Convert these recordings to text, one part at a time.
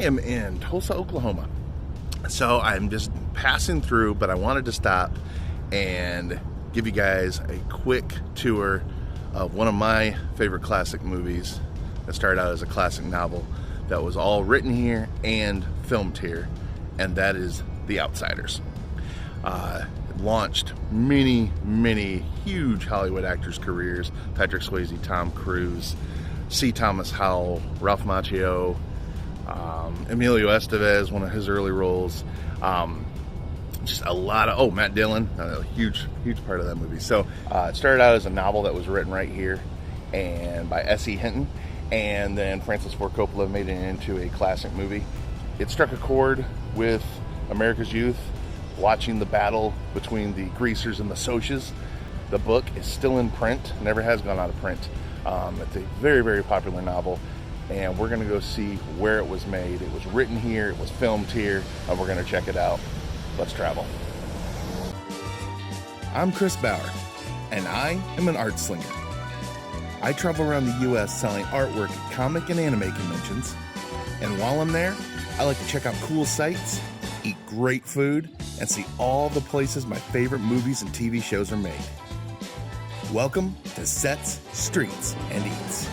am in Tulsa, Oklahoma. So I'm just passing through, but I wanted to stop and give you guys a quick tour of one of my favorite classic movies that started out as a classic novel that was all written here and filmed here, and that is The Outsiders. It launched many huge Hollywood actors' careers: Patrick Swayze, Tom Cruise, C. Thomas Howell, Ralph Macchio, Emilio Estevez, one of his early roles. Just a lot of, Matt Dillon, a huge part of that movie. So it started out as a novel that was written right here and by S.E. Hinton, and then Francis Ford Coppola made it into a classic movie. It struck a chord with America's youth, watching the battle between the greasers and the Socs. The book is still in print, never has gone out of print. It's a very popular novel, and we're going to go see where it was made. It was written here, it was filmed here, and we're going to check it out. Let's travel. I'm Chris Bauer, and I am an art slinger. I travel around the U.S. selling artwork at comic and anime conventions, and while I'm there, I like to check out cool sites, eat great food, and see all the places my favorite movies and TV shows are made. Welcome to Sets, Streets, and Eats.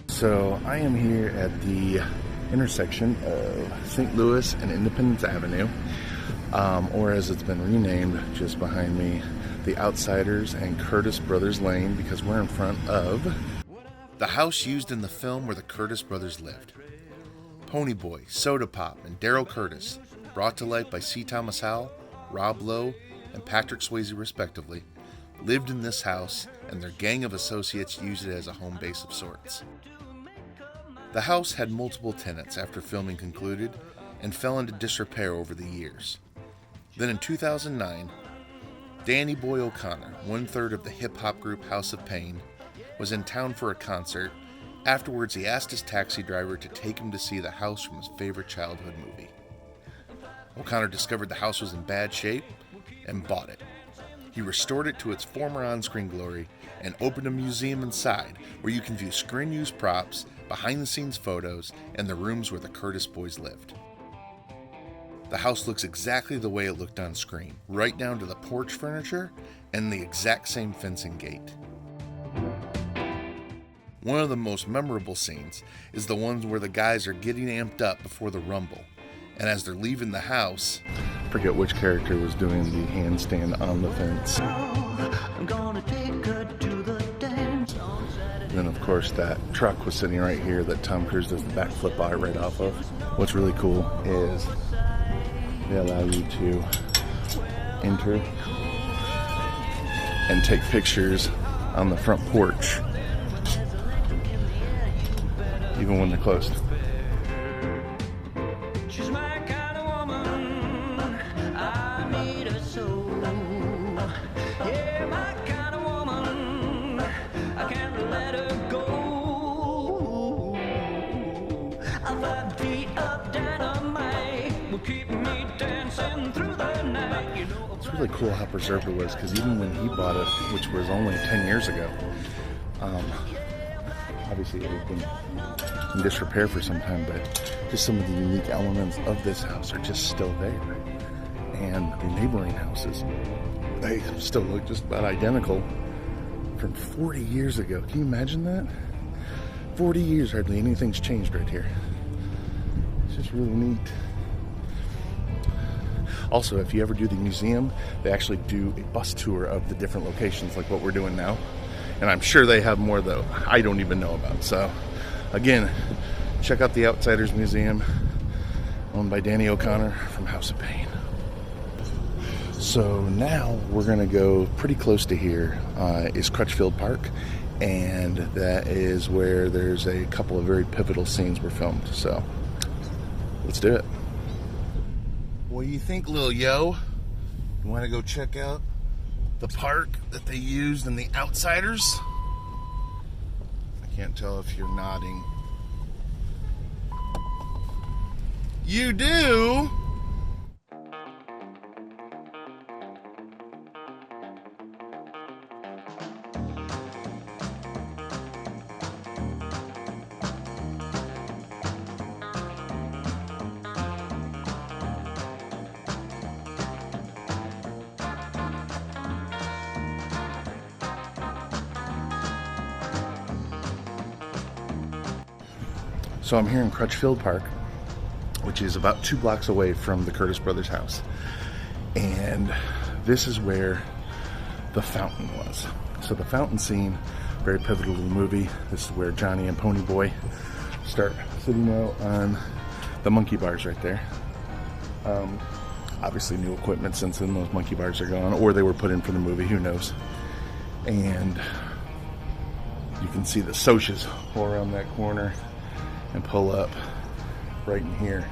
So I am here at the intersection of St. Louis and Independence Avenue, or as it's been renamed just behind me, The Outsiders and Curtis Brothers Lane, because we're in front of the house used in the film where the Curtis brothers lived. Ponyboy, Soda Pop, and Daryl Curtis, brought to life by C. Thomas Howell, Rob Lowe, and Patrick Swayze respectively, lived in this house, and their gang of associates used it as a home base of sorts. The house had multiple tenants after filming concluded and fell into disrepair over the years. Then in 2009, Danny Boy O'Connor, one-third of the hip-hop group House of Pain, was in town for a concert. Afterwards, he asked his taxi driver to take him to see the house from his favorite childhood movie. O'Connor discovered the house was in bad shape and bought it. He restored it to its former on-screen glory and opened a museum inside where you can view screen-used props, behind-the-scenes photos, and the rooms where the Curtis boys lived. The house looks exactly the way it looked on screen, right down to the porch furniture and the exact same fencing gate. One of the most memorable scenes is the ones where the guys are getting amped up before the Rumble, and as they're leaving the house, I forget which character was doing the handstand on the fence. And then of course that truck was sitting right here that Tom Cruise does the backflip by right off of. What's really cool is they allow you to enter and take pictures on the front porch, even when they're closed. She's my kind of woman. I need her so. Yeah, my kind of woman. I can't let her go. 5 feet of dynamite will keep me dancing through the night. It's really cool how preserved it was, because even when he bought it, which was only 10 years ago, obviously it had been in disrepair for some time, but just some of the unique elements of this house are just still there. And the neighboring houses, they still look just about identical from 40 years ago. Can you imagine that? 40 years, hardly anything's changed right here. It's just really neat. Also, if you ever do the museum, they actually do a bus tour of the different locations like what we're doing now. And I'm sure they have more that I don't even know about. So, again, check out the Outsiders Museum, owned by Danny O'Connor from House of Pain. So now we're going to go pretty close to here is Crutchfield Park. And that is where there's a couple of very pivotal scenes were filmed. So, let's do it. What do you think, Lil Yo? You want to go check out the park that they used in The Outsiders? I can't tell if you're nodding. You do? So I'm here in Crutchfield Park, which is about 2 blocks away from the Curtis Brothers house. And this is where the fountain was. So the fountain scene, very pivotal to the movie. This is where Johnny and Ponyboy start sitting out on the monkey bars right there. Obviously new equipment since then, those monkey bars are gone, or they were put in for the movie, who knows. And you can see the Socs pull around that corner and pull up right in here.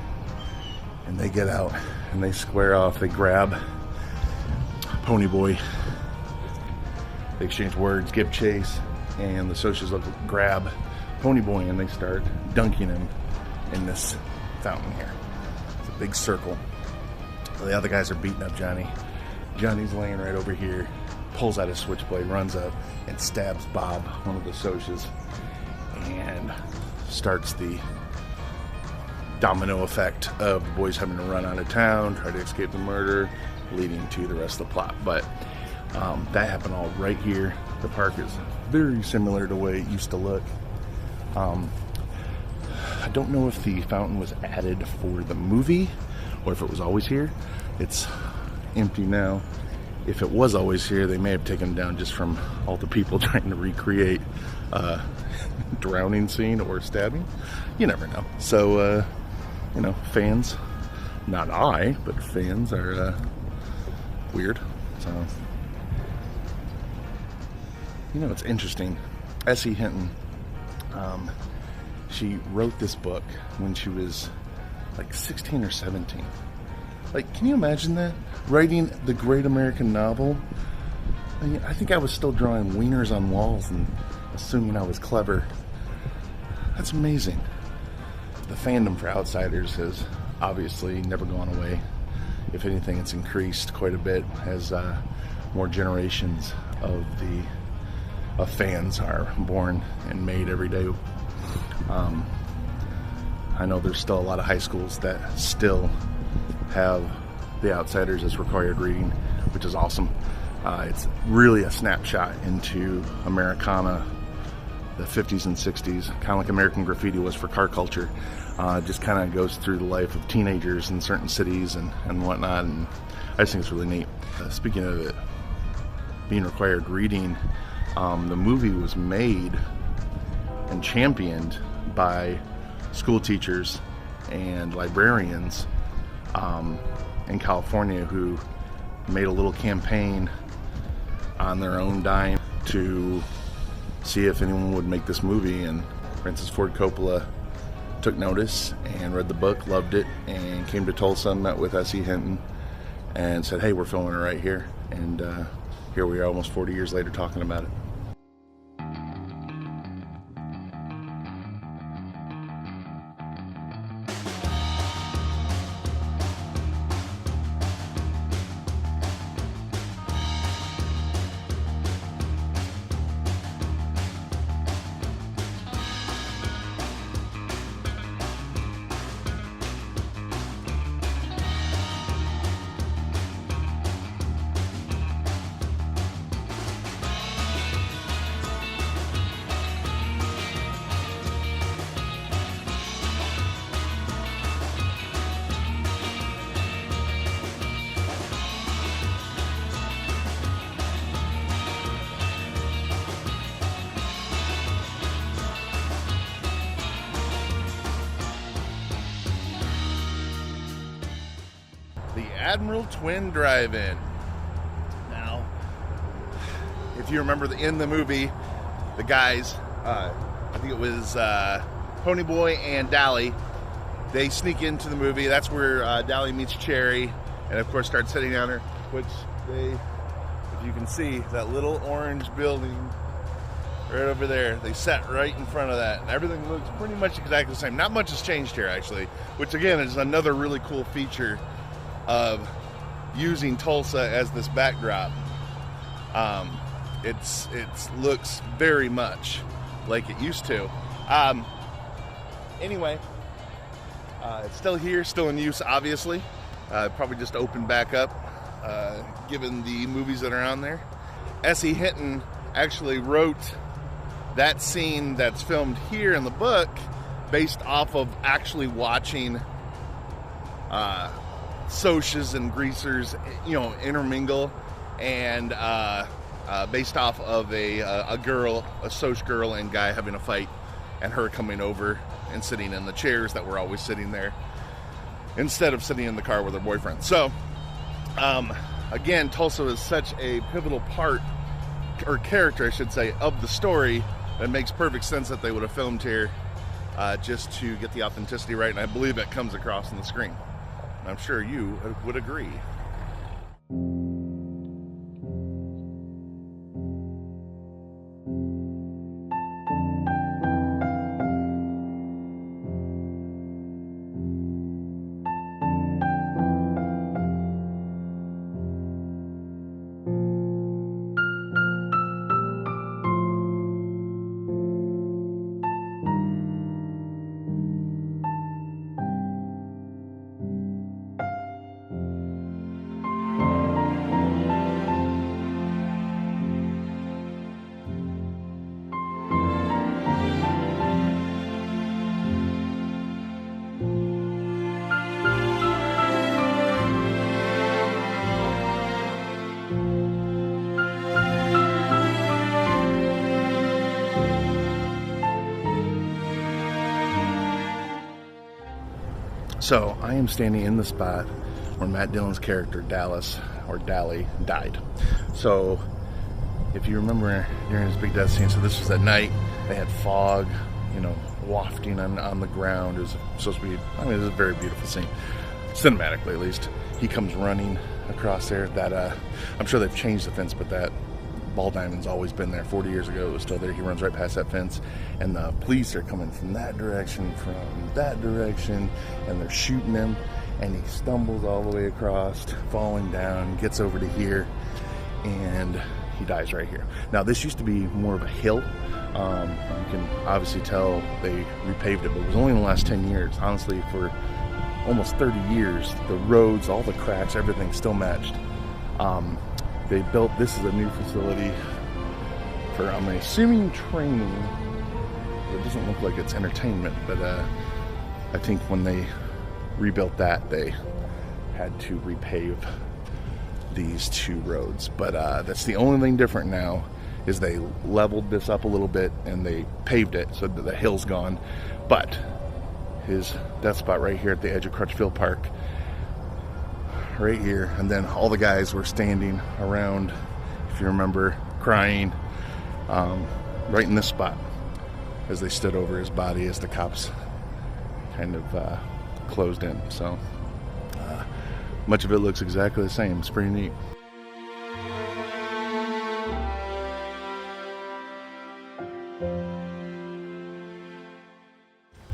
And they get out and they square off, they grab Ponyboy, they exchange words, give chase, and the Socs will grab Ponyboy and they start dunking him in this fountain here. It's a big circle. The other guys are beating up Johnny. Johnny's laying right over here, pulls out his switchblade, runs up, and stabs Bob, one of the Socs, and starts the domino effect of the boys having to run out of town, try to escape the murder, leading to the rest of the plot. But that happened all right here. The park is very similar to the way it used to look. I don't know if the fountain was added for the movie or if it was always here. It's empty now. If it was always here, they may have taken it down just from all the people trying to recreate a drowning scene or stabbing. You never know. So, fans, not I, but fans are weird. So, it's interesting. S.E. Hinton, she wrote this book when she was like 16 or 17. Like, can you imagine that? Writing the great American novel? I think I was still drawing wieners on walls and assuming I was clever. That's amazing. The fandom for Outsiders has obviously never gone away. If anything, it's increased quite a bit as more generations of fans are born and made every day. I know there's still a lot of high schools that still have The Outsiders as required reading, which is awesome. It's really a snapshot into Americana, the 50s and 60s, kind of like American Graffiti was for car culture. Just kind of goes through the life of teenagers in certain cities and whatnot, and I just think it's really neat. Speaking of it being required reading, the movie was made and championed by school teachers and librarians in California who made a little campaign on their own dime to see if anyone would make this movie, and Francis Ford Coppola took notice and read the book, loved it, and came to Tulsa, met with S.E. Hinton and said, hey, we're filming it right here. And here we are almost 40 years later talking about it. The Admiral Twin Drive-In. Now, if you remember in the movie, the guys, I think it was Ponyboy and Dally, they sneak into the movie. That's where Dally meets Cherry and of course starts hitting on her, which they, if you can see, that little orange building right over there, they sat right in front of that. And everything looks pretty much exactly the same. Not much has changed here, actually, which again is another really cool feature of using Tulsa as this backdrop. It looks very much like it used to. Anyway, it's still here, still in use, obviously. Probably just opened back up, given the movies that are on there. S.E. Hinton actually wrote that scene that's filmed here in the book based off of actually watching socias and greasers, you know, intermingle, and based off of a girl, a soc girl and guy having a fight, and her coming over and sitting in the chairs that were always sitting there instead of sitting in the car with her boyfriend. So again, Tulsa is such a pivotal part, or character I should say, of the story, that makes perfect sense that they would have filmed here just to get the authenticity right, and I believe it comes across on the screen. I'm sure you would agree. So I am standing in the spot where Matt Dillon's character Dallas, or Dally, died. So if you remember during his big death scene, so this was at night, they had fog, you know, wafting on the ground. It was supposed to be, I mean, it was a very beautiful scene, cinematically at least. He comes running across there. That I'm sure they've changed the fence, but that ball diamond's always been there. 40 years ago it was still there. He runs right past that fence, and the police are coming from that direction, and they're shooting him, and he stumbles all the way across, falling down, gets over to here, and he dies right here. Now this used to be more of a hill. You can obviously tell they repaved it, but it was only in the last 10 years. Honestly, for almost 30 years, the roads, all the cracks, everything still matched. They built, this is a new facility for, I'm assuming, training. It doesn't look like it's entertainment, but I think when they rebuilt that, they had to repave these two roads. But that's the only thing different now, is they leveled this up a little bit and they paved it so that the hill's gone. But his death spot right here at the edge of Crutchfield Park, right here, and then all the guys were standing around, if you remember, crying, right in this spot as they stood over his body as the cops kind of closed in. So much of it looks exactly the same. It's pretty neat.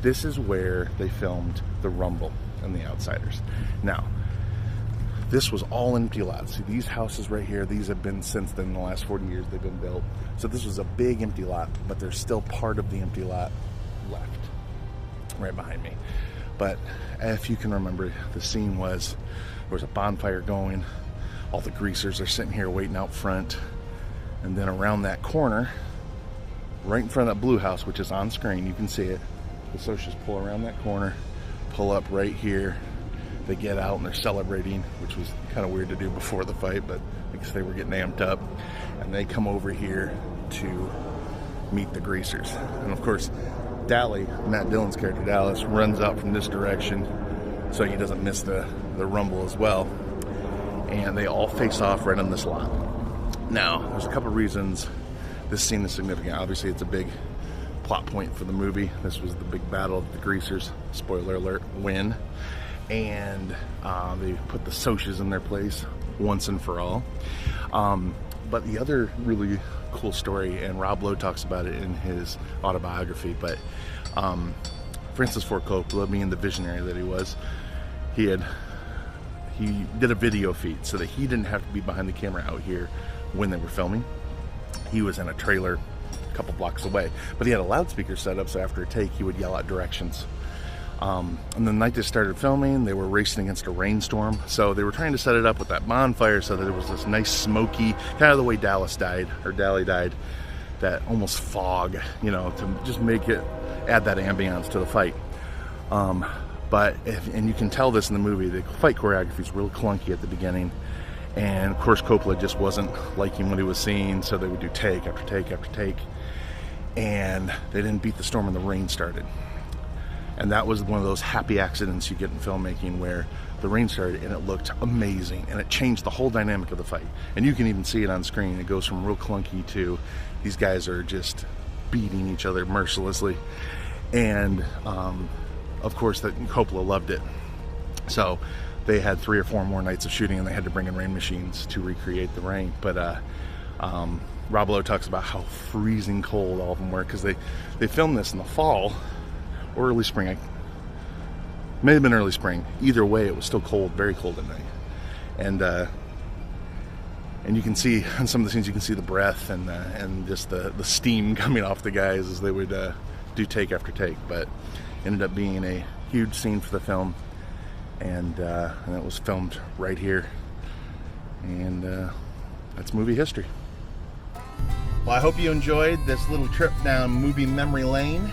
This is where they filmed The Rumble and The Outsiders. Now, this was all empty lots. See, these houses right here, these have been, since then, the last 40 years they've been built. So this was a big empty lot, but there's still part of the empty lot left right behind me. But if you can remember, the scene was, there was a bonfire going, all the greasers are sitting here waiting out front, and then around that corner, right in front of that blue house, which is on screen, you can see it, the socials pull around that corner, pull up right here. They get out and they're celebrating, which was kind of weird to do before the fight, but I guess they were getting amped up. And they come over here to meet the greasers. And of course, Dally, Matt Dillon's character Dallas, runs out from this direction so he doesn't miss the rumble as well. And they all face off right on this lot. Now, there's a couple reasons this scene is significant. Obviously, it's a big plot point for the movie. This was the big battle of the greasers, spoiler alert, win. And they put the socias in their place once and for all. But the other really cool story, and Rob Lowe talks about it in his autobiography, but Francis Ford Coppola, being the visionary that he was, he did a video feed so that he didn't have to be behind the camera out here when they were filming. He was in a trailer a couple blocks away, but he had a loudspeaker set up, so after a take he would yell out directions. And the night they started filming, they were racing against a rainstorm, so they were trying to set it up with that bonfire so that there was this nice smoky, kind of the way Dallas died, or Dally died, that almost fog, you know, to just make it add that ambiance to the fight. And you can tell this in the movie, the fight choreography is real clunky at the beginning. And of course Coppola just wasn't liking what he was seeing, so they would do take after take after take. And they didn't beat the storm when the rain started. And that was one of those happy accidents you get in filmmaking, where the rain started and it looked amazing and it changed the whole dynamic of the fight. And you can even see it on screen. It goes from real clunky to these guys are just beating each other mercilessly. And of course Coppola loved it. So they had 3 or 4 more nights of shooting, and they had to bring in rain machines to recreate the rain. But Rob Lowe talks about how freezing cold all of them were, because they filmed this in the fall or early spring. It may have been early spring. Either way, it was still cold, very cold at night. And you can see on some of the scenes, you can see the breath and just the steam coming off the guys as they would do take after take. But ended up being a huge scene for the film, and it was filmed right here. And that's movie history. Well, I hope you enjoyed this little trip down movie memory lane.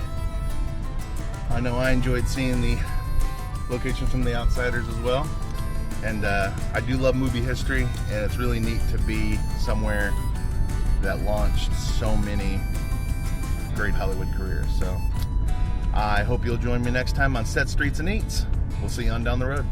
I know I enjoyed seeing the locations from The Outsiders as well. And I do love movie history, and it's really neat to be somewhere that launched so many great Hollywood careers. So I hope you'll join me next time on Set Streets and Eats. We'll see you on down the road.